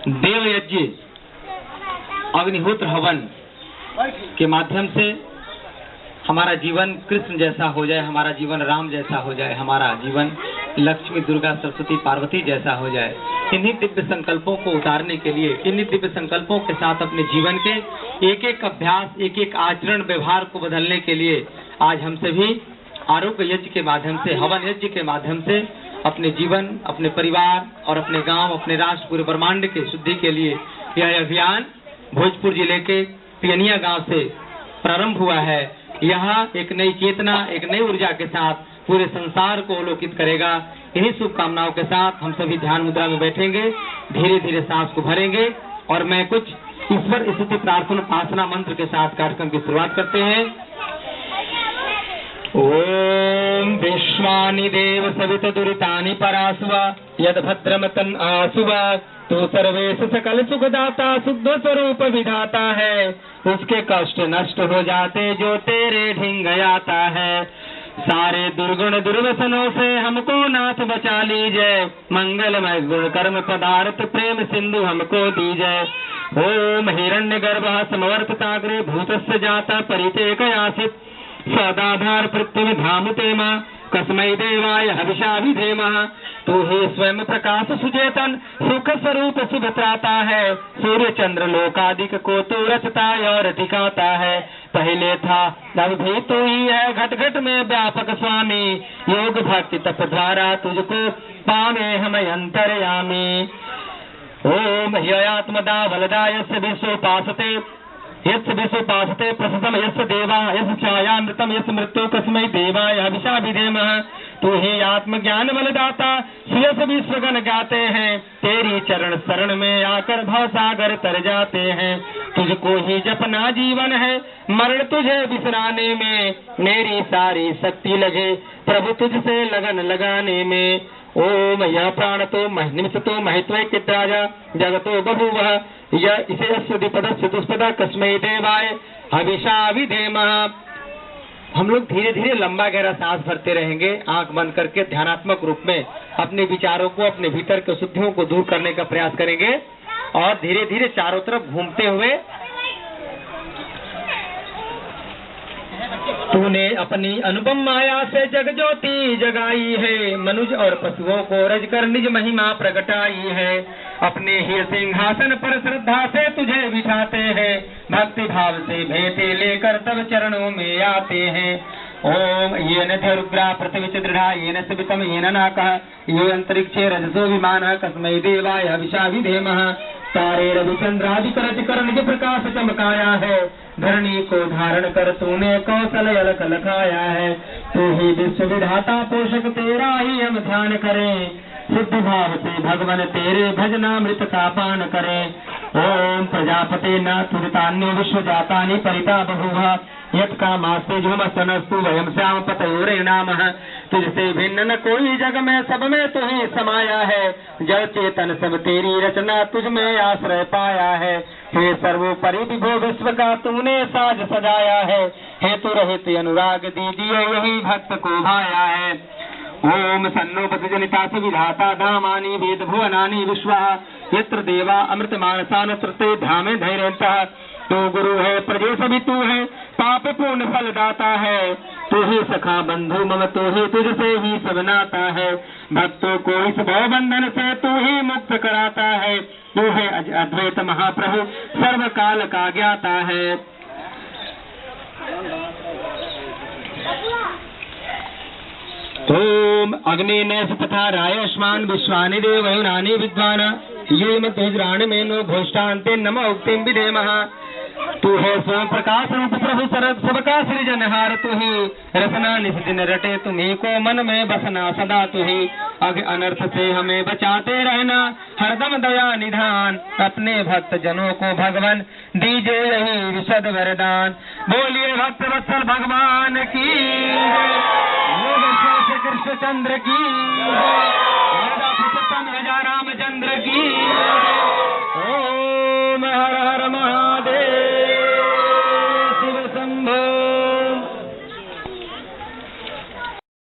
देव यज्ञ अग्निहोत्र हवन के माध्यम से हमारा जीवन कृष्ण जैसा हो जाए, हमारा जीवन राम जैसा हो जाए, हमारा जीवन लक्ष्मी दुर्गा सरस्वती पार्वती जैसा हो जाए। इन्हीं दिव्य संकल्पों को उतारने के लिए, इन्हीं दिव्य संकल्पों के साथ अपने जीवन के एक एक अभ्यास, एक एक आचरण व्यवहार को बदलने के लिए आज हम सभी आरोग्य यज्ञ के माध्यम से, हवन यज्ञ के माध्यम से अपने जीवन, अपने परिवार और अपने गांव, अपने राष्ट्र, पूरे ब्रह्मांड के शुद्धि के लिए यह अभियान भोजपुर जिले के पियनिया गांव से प्रारंभ हुआ है। यहाँ एक नई चेतना, एक नई ऊर्जा के साथ पूरे संसार को अवलोकित करेगा। इन्हीं शुभकामनाओं के साथ हम सभी ध्यान मुद्रा में बैठेंगे, धीरे धीरे सांस को भरेंगे और मैं कुछ ईश्वर स्तुति प्रार्थना उपासना मंत्र के साथ कार्यक्रम की शुरुआत करते हैं। ओम विश्वानि देव सवित दुरितानि परासुवा यद भद्रमतन आसुवा, तो सर्वेश सकल सुखदाता शुद्ध स्वरूप विधाता है। उसके कष्ट नष्ट हो जाते जो तेरे ढिंग आता है। सारे दुर्गुण दुर्व्यसनों से हमको नाथ बचा लीजिए। मंगलमय गुण कर्म पदार्थ प्रेम सिंधु हमको दीजिए। ओम हिरण्य गर्भ समवर्तताग्रे भूतस्य जाता परिचयकयासित सदाधार पृथ्वी धामुते मां कस्मै देवाय हविषा विधेमः। तू ही स्वयं प्रकाश सुचेतन सुख स्वरूप शुभ त्राता है। सूर्य चंद्र लोकादिक को तू रचता और टिकाता है। पहले था तब भी तू ही है, घट घट में व्यापक स्वामी। योग भक्ति तप द्वारा तुझको पावे हम अंतर्यामी। ओम ह्यात्मदा बलदा यस्य विश्वोपासते यस्य विश्वोपासते प्रसतम यस्य देवा यस्य छायामृतम यस्य मृत्यु कस्मै देवाय हविषा विधेमः। तू ही आत्मज्ञान बलदाता सुयस विश्वगण गाते हैं। तेरी चरण शरण में आकर भवसागर तर जाते हैं। तुझको ही जपना जीवन है, मरण तुझे बिसराने में। मेरी सारी शक्ति लगे प्रभु तुझसे लगन लगाने में। ओम यह प्राण तो निमिष तो महित्वैकित्राजा जगतो बभूवः यह इसे सुधिपदस्य दुष्पदा कस्मै देवाय हविषा विधेमः। हम लोग धीरे धीरे लंबा गहरा सांस भरते रहेंगे, आंख बंद करके ध्यानात्मक रूप में अपने विचारों को, अपने भीतर के शुद्धियों को दूर करने का प्रयास करेंगे और धीरे धीरे चारों तरफ घूमते हुए तूने अपनी अनुपम माया से जग ज्योति जगाई है। मनुष्य और पशुओं को रज कर निज महिमा प्रगटाई है। अपने ही सिंहासन पर श्रद्धा से तुझे बिठाते हैं। भक्ति भाव से भेंटे लेकर तब चरणों में आते हैं। ओम येन रुद्रा पृथ्वी च दृढ़ा येन सवितम येन नाकः ये अंतरिक्षे रजसो विमानः कस्मै देवाय हविषा विधेमः। तारे रविचंद्रादि करज कर निज प्रकाश चमकाया है। धरणी को धारण कर तूने कौशल अलख लखाया है। तू ही विश्व विधाता पोषक तेरा ही हम ध्यान करें। शुद्ध भाव से भगवान तेरे भजनामृत का पान करें। ओम प्रजापते न तुरतान्यो विश्व जातानि परिता बहुधा यत् कामास्ते जुमस्तनस्तु वयम श्याम पतयोरे नामः। तुझसे भिन्न न कोई जग में, सब में तू ही समाया है। जड़ चेतन सब तेरी रचना तुझ में आश्रय पाया है। हे सर्वोपरि विभो विश्व का तूने साज सजाया है। हेतु रहित अनुराग दीजिए यही भक्त को भाया है। ओम सन्नो पतिजनिता विधाता धामानि वेद भुवनानि विश्वा यत्र देवा अमृत मानसान श्रुते धामे धैर्यन्तः। तू गुरु है प्रजे सभी तू है, पाप पूर्ण फल दाता है। तू ही सखा बंधु मम तू ही तुझसे ही सब नाता है। भक्तों को इस भव बंधन से तू ही मुक्त कराता है। तू है अद्वैत महाप्रभु सर्व काल का ज्ञाता है। ओम अग्नि नेश तथा रायस्मान विश्वानि देवयुनानि विद्वान ये मध्युजराण में नो घोष्टान्ते नमः उक्तिम विधेमः। तू है स्वयं प्रकाश रूप प्रभु सरद सबका सृजनहार। तू ही रचना निस दिन रटे तुम्ही को मन में बसना सदा। तू ही अग अनर्थ से हमें बचाते रहना हरदम दया निधान। अपने भक्त जनों को भगवान दीजिए यही विशद वरदान। बोलिए भक्त वत्सल भगवान की, कृष्ण चंद्र की।